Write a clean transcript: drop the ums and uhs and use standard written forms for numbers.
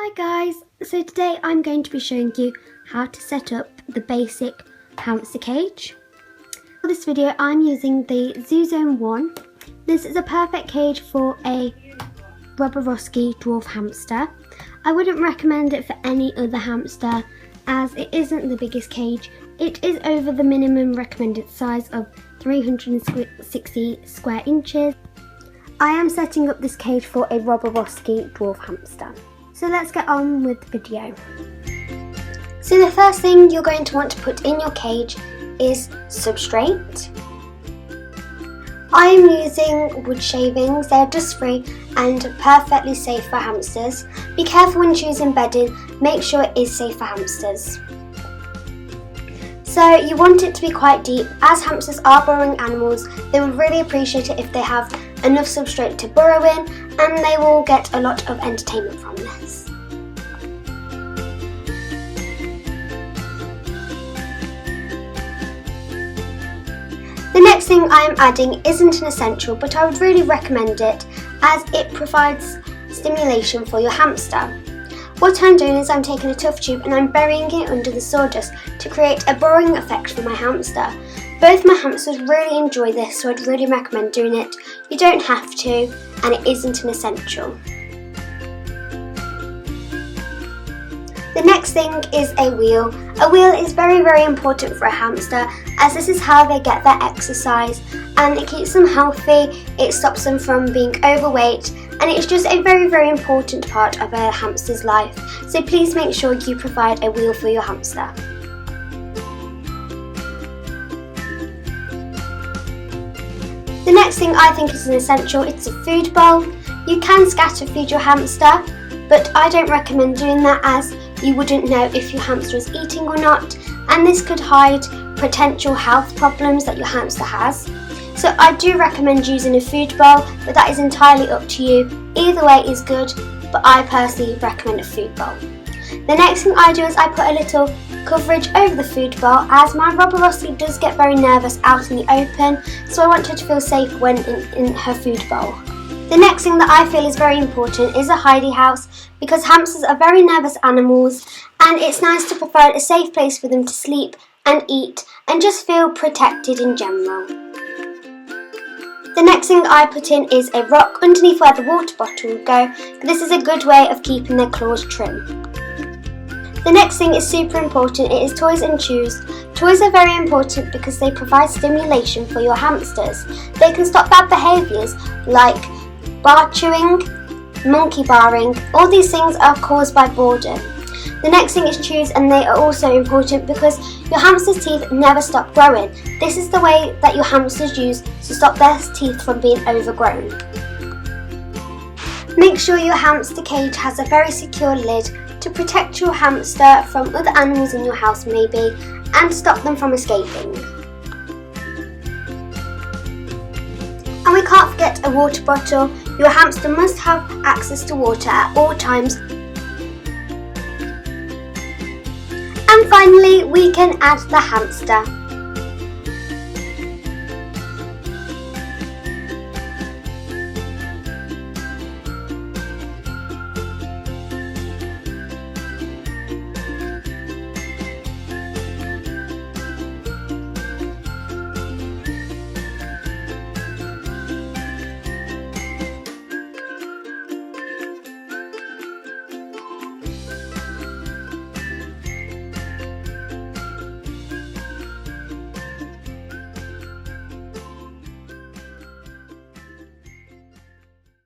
Hi guys, so today I'm going to be showing you how to set up the basic hamster cage. For this video I'm using the Zoo Zone 1. This is a perfect cage for a roborovski dwarf hamster. I wouldn't recommend it for any other hamster as it isn't the biggest cage. It is over the minimum recommended size of 360 square inches. I am setting up this cage for a roborovski dwarf hamster. So let's get on with the video. So the first thing you're going to want to put in your cage is substrate. I am using wood shavings. They're dust free and perfectly safe for hamsters. Be careful when choosing bedding, make sure it is safe for hamsters. So you want it to be quite deep, as hamsters are burrowing animals. They would really appreciate it if they have enough substrate to burrow in, and they will get a lot of entertainment from this. The next thing I am adding isn't an essential, but I would really recommend it as it provides stimulation for your hamster. What I'm doing is I'm taking a tough tube and I'm burying it under the sawdust to create a burrowing effect for my hamster. Both my hamsters really enjoy this, so I'd really recommend doing it. You don't have to, and it isn't an essential. The next thing is a wheel. A wheel is very important for a hamster, as this is how they get their exercise and it keeps them healthy, it stops them from being overweight, and it's just a very important part of a hamster's life. So please make sure you provide a wheel for your hamster. The next thing I think is an essential, it's a food bowl. You can scatter feed your hamster, but I don't recommend doing that as you wouldn't know if your hamster is eating or not, and this could hide potential health problems that your hamster has. So I do recommend using a food bowl, but that is entirely up to you. Either way is good, but I personally recommend a food bowl. The next thing I do is I put a little coverage over the food bowl, as my roborovski does get very nervous out in the open, so I want her to feel safe when in her food bowl. The next thing that I feel is very important is a hidey house, because hamsters are very nervous animals and it's nice to provide a safe place for them to sleep and eat and just feel protected in general. The next thing I put in is a rock underneath where the water bottle will go. This is a good way of keeping their claws trim. The next thing is super important, it is toys and chews. Toys are very important because they provide stimulation for your hamsters. They can stop bad behaviours like bar chewing, monkey barring. All these things are caused by boredom. The next thing is chews, and they are also important because your hamster's teeth never stop growing. This is the way that your hamsters use to stop their teeth from being overgrown. Make sure your hamster cage has a very secure lid to protect your hamster from other animals in your house maybe, and stop them from escaping. And we can't forget a water bottle. Your hamster must have access to water at all times. And finally, we can add the hamster.